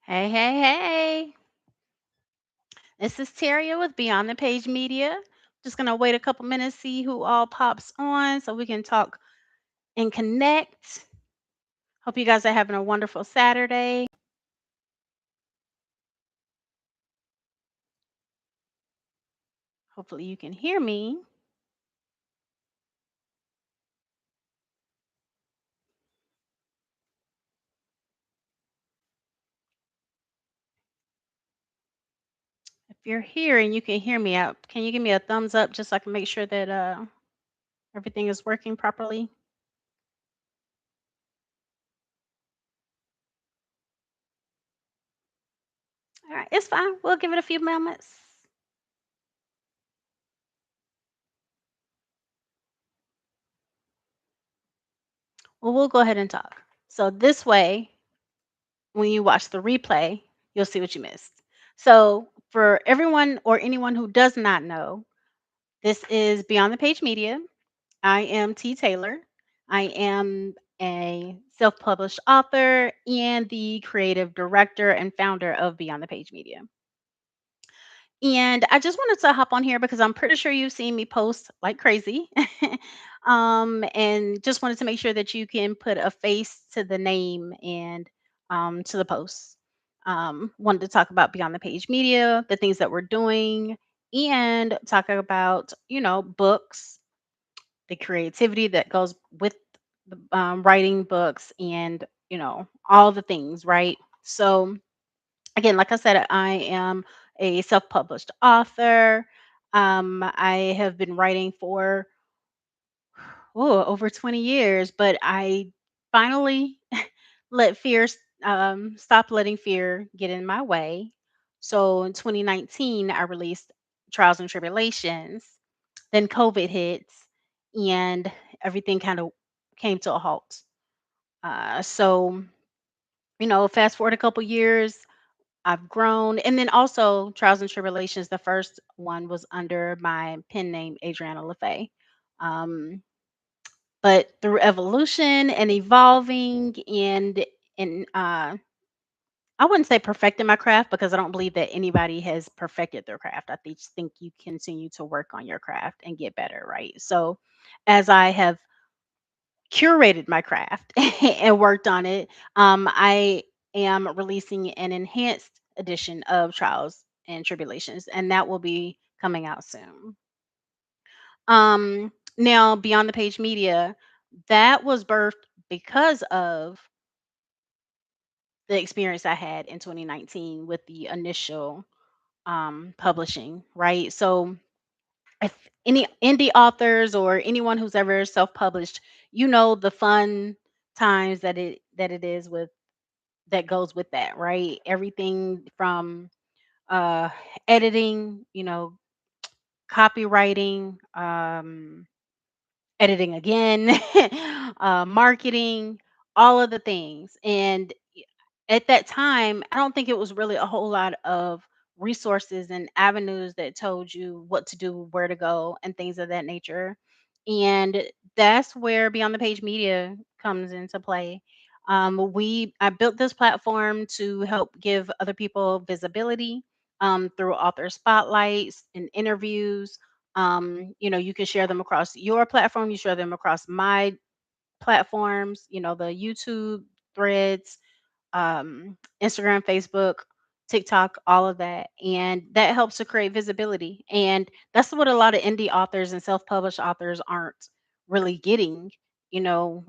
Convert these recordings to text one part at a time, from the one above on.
Hey, hey, hey. This is Teria with Beyond the Page Media. Just going to wait a couple minutes, see who all pops on so we can talk and connect. Hope you guys are having a wonderful Saturday. Hopefully, you can hear me. If you're here and you can hear me out, can you give me a thumbs up just so I can make sure that everything is working properly? All right, it's fine. We'll give it a few moments. Well, we'll go ahead and talk. So, this way, when you watch the replay, you'll see what you missed. So, for everyone or anyone who does not know, this is Beyond the Page Media. I am T. Taylor. I am a self published author and the creative director and founder of Beyond the Page Media. And I just wanted to hop on here because I'm pretty sure you've seen me post like crazy. And just wanted to make sure that you can put a face to the name and to the post. Wanted to talk about Beyond the Page Media, the things that we're doing, and talk about, books, the creativity that goes with the, writing books and, all the things, right? So, again, like I said, I am a self-published author. I have been writing for over 20 years, but I finally let stop letting fear get in my way. So in 2019, I released Trials and Tribulations. Then COVID hits, and everything kind of came to a halt. So fast forward a couple years, I've grown. And then also Trials and Tribulations, the first one was under my pen name, Adriana LaFay. Um, but through evolution and evolving and I wouldn't say perfecting my craft because I don't believe that anybody has perfected their craft. Just think you continue to work on your craft and get better, right? So as I have curated my craft and worked on it, I am releasing an enhanced edition of Trials and Tribulations, and that will be coming out soon. Now, Beyond the Page Media, that was birthed because of the experience I had in 2019 with the initial publishing, right? So, if any indie authors or anyone who's ever self-published, the fun times that it is with that goes with that, right? Everything from uh editing, copywriting, editing again, marketing, all of the things. And at that time, I don't think it was really a whole lot of resources and avenues that told you what to do, where to go, and things of that nature. And that's where Beyond the Page Media comes into play. I built this platform to help give other people visibility through author spotlights and interviews. You can share them across your platform, you share them across my platforms, the YouTube threads, Instagram, Facebook, TikTok, all of that. And that helps to create visibility. And that's what a lot of indie authors and self published authors aren't really getting, you know.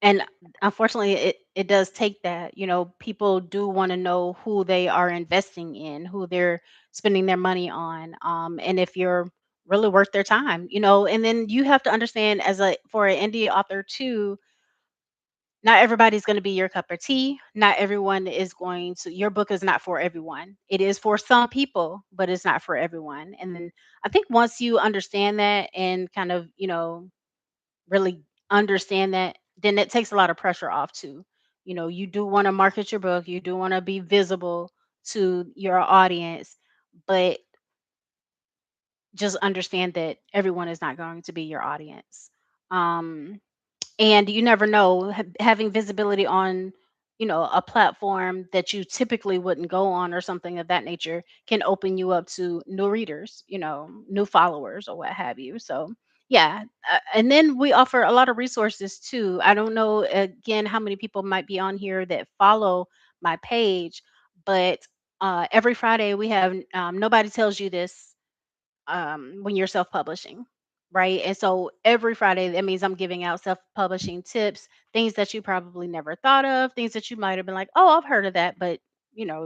And unfortunately, it does take that. People do want to know who they are investing in, who they're spending their money on, and if you're really worth their time. And then you have to understand as a for an indie author too, not everybody's going to be your cup of tea. Not everyone is going to, your book is not for everyone. It is for some people, but it's not for everyone. And then I think once you understand that and kind of, really understand that, then it takes a lot of pressure off too. You do want to market your book, you do want to be visible to your audience, but just understand that everyone is not going to be your audience. Um, and you never know having visibility on a platform that you typically wouldn't go on or something of that nature can open you up to new readers, new followers or what have you. So, yeah. And then we offer a lot of resources too. I don't know, again, how many people might be on here that follow my page, but every Friday we have Nobody Tells You This when you're self-publishing, right? And so every Friday, that means I'm giving out self-publishing tips, things that you probably never thought of, things that you might have been like, "Oh, I've heard of that," but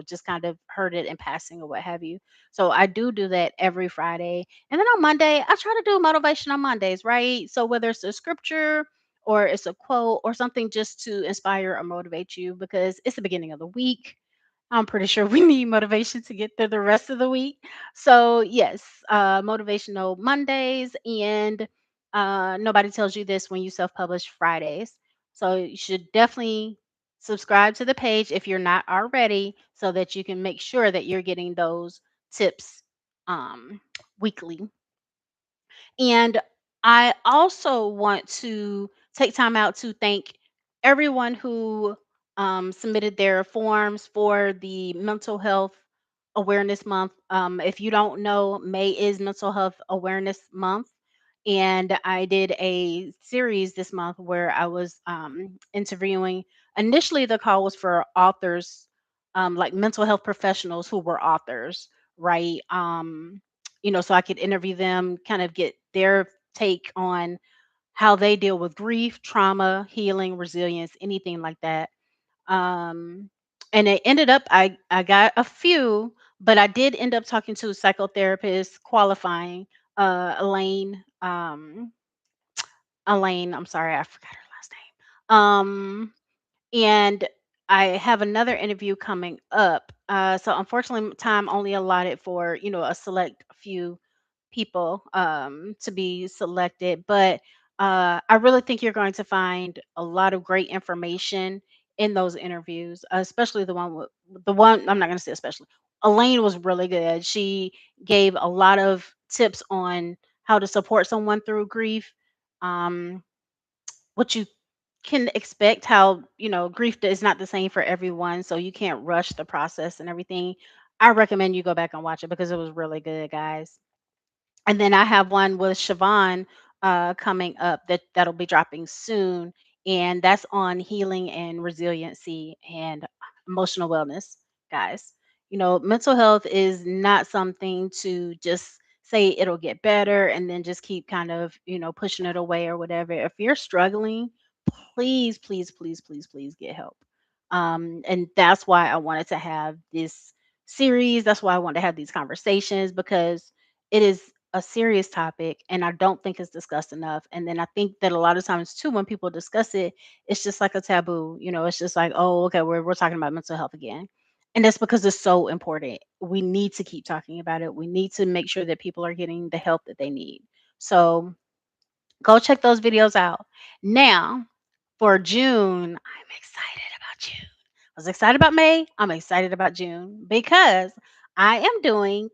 just kind of heard it in passing or what have you. So I do that every Friday, and then on Monday, I try to do motivation on Mondays, right? So whether it's a scripture or it's a quote or something just to inspire or motivate you because it's the beginning of the week. I'm pretty sure we need motivation to get through the rest of the week. So, yes, motivational Mondays and Nobody Tells You This when you self publish Fridays. So, you should definitely subscribe to the page if you're not already so that you can make sure that you're getting those tips weekly. And I also want to take time out to thank everyone who submitted their forms for the Mental Health Awareness Month. If you don't know, May is Mental Health Awareness Month. And I did a series this month where I was interviewing. Initially, the call was for authors, like mental health professionals who were authors, right? So I could interview them, kind of get their take on how they deal with grief, trauma, healing, resilience, anything like that. Um, and it ended up I got a few, but I did end up talking to a psychotherapist qualifying, Elaine. Elaine, I'm sorry, I forgot her last name. And I have another interview coming up. So unfortunately, time only allotted for a select few people to be selected. But I really think you're going to find a lot of great information in those interviews, especially the one. I'm not going to say especially. Elaine was really good. She gave a lot of tips on how to support someone through grief. Um, what you can expect, how grief is not the same for everyone, so you can't rush the process and everything. I recommend you go back and watch it because it was really good, guys. And then I have one with Siobhan coming up that'll be dropping soon, and that's on healing and resiliency and emotional wellness, guys. Mental health is not something to just say it'll get better and then just keep kind of pushing it away or whatever. If you're struggling, please, please, please, please, please get help. And that's why I wanted to have this series. That's why I want to have these conversations because it is a serious topic and I don't think it's discussed enough. And then I think that a lot of times too, when people discuss it, it's just like a taboo. It's just like, oh, okay, we're talking about mental health again. And that's because it's so important. We need to keep talking about it. We need to make sure that people are getting the help that they need. So go check those videos out. Now, for June, I'm excited about June. I was excited about May. I'm excited about June because I am doing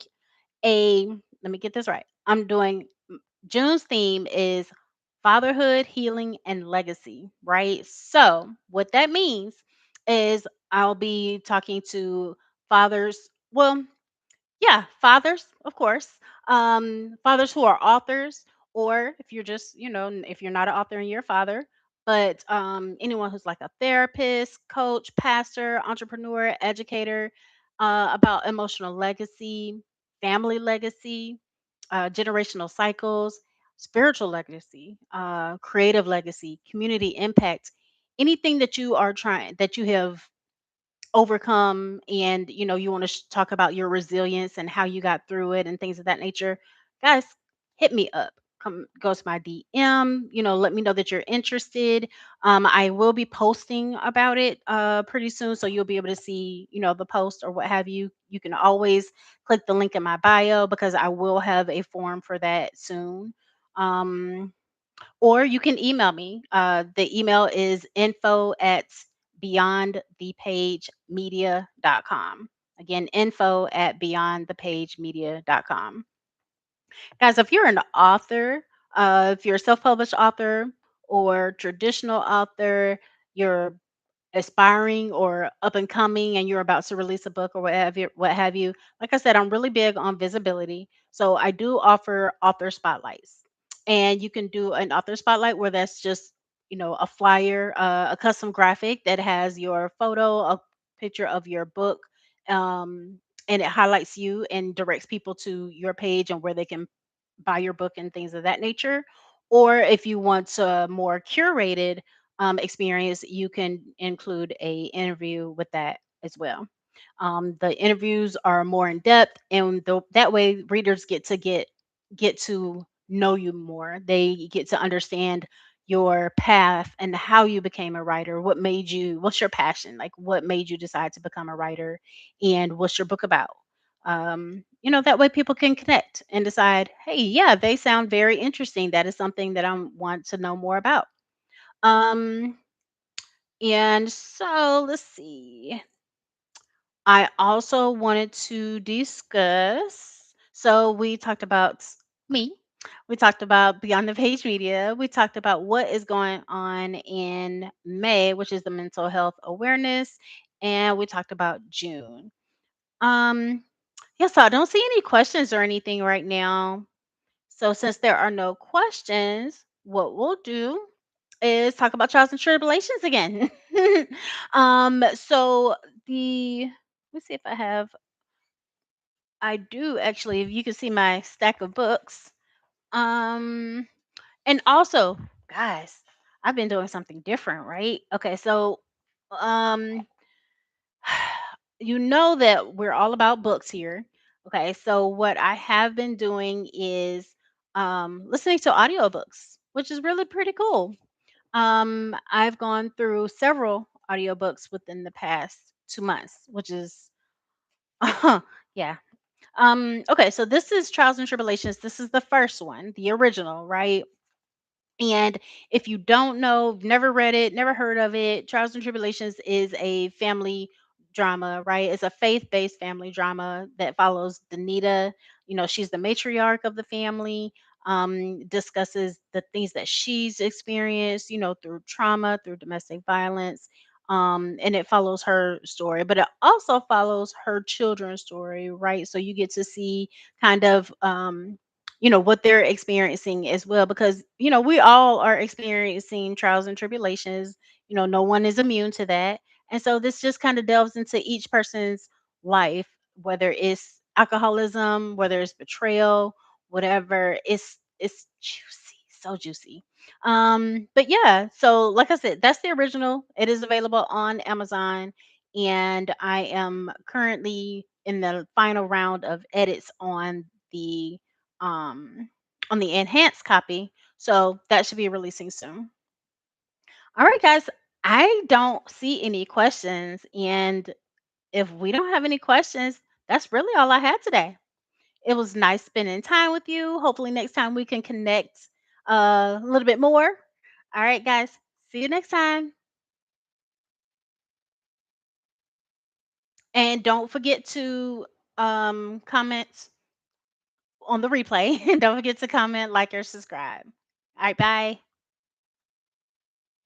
a, let me get this right. I'm doing June's theme is fatherhood, healing, and legacy, right? So, what that means is I'll be talking to fathers. Well, yeah, fathers, of course. Fathers who are authors, or if you're just, if you're not an author and you're a father, but anyone who's like a therapist, coach, pastor, entrepreneur, educator, about emotional legacy, family legacy, generational cycles, spiritual legacy, creative legacy, community impact, anything that you are trying, that you have overcome, and you want to talk about your resilience and how you got through it and things of that nature, guys, hit me up. Come, go to my DM, let me know that you're interested. I will be posting about it pretty soon, so you'll be able to see the post or what have you. You can always click the link in my bio because I will have a form for that soon. Or you can email me. The email is info at beyondthepagemedia.com. Again, info at beyondthepagemedia.com. Guys, if you're an author, if you're a self published author or traditional author, you're aspiring or up and coming and you're about to release a book or what have you, like I said, I'm really big on visibility. So I do offer author spotlights. And you can do an author spotlight where that's just, a flyer, a custom graphic that has your photo, a picture of your book, and it highlights you and directs people to your page and where they can buy your book and things of that nature. Or if you want a more curated experience, you can include a interview with that as well. The interviews are more in depth, and that way readers get to know you more. They get to understand your path and how you became a writer. What's your passion? Like, what made you decide to become a writer, and what's your book about? That way people can connect and decide, hey, yeah, they sound very interesting. That is something that I want to know more about. Um, and so let's see. I also wanted to discuss. So we talked about me. We talked about Beyond the Page Media. We talked about what is going on in May, which is the mental health awareness, and we talked about June. Um, yeah, so I don't see any questions or anything right now. So since there are no questions, what we'll do is talk about trials and tribulations again. So the let me see if I do actually, if you can see my stack of books. Um and also, guys, I've been doing something different, right? Okay, so um you know that we're all about books here. Okay, so what I have been doing is listening to audiobooks, which is really pretty cool. I've gone through several audiobooks within the past 2 months, which is yeah. Okay, so this is Trials and Tribulations. This is the first one, the original, right? And if you don't know, never read it, never heard of it, Trials and Tribulations is a family drama, right? It's a faith-based family drama that follows Danita. She's the matriarch of the family, discusses the things that she's experienced, through trauma, through domestic violence. And it follows her story, but it also follows her children's story, right? So you get to see kind of what they're experiencing as well, because we all are experiencing trials and tribulations. No one is immune to that. And so this just kind of delves into each person's life, whether it's alcoholism, whether it's betrayal, whatever. It's juicy, so juicy. But yeah, so like I said, that's the original. It is available on Amazon, and I am currently in the final round of edits the um on the enhanced copy. So that should be releasing soon. All right, guys. I don't see any questions. And if we don't have any questions, that's really all I had today. It was nice spending time with you. Hopefully, next time we can connect a little bit more. All right, guys. See you next time. And don't forget to comment on the replay. Don't forget to comment, like, or subscribe. All right, bye.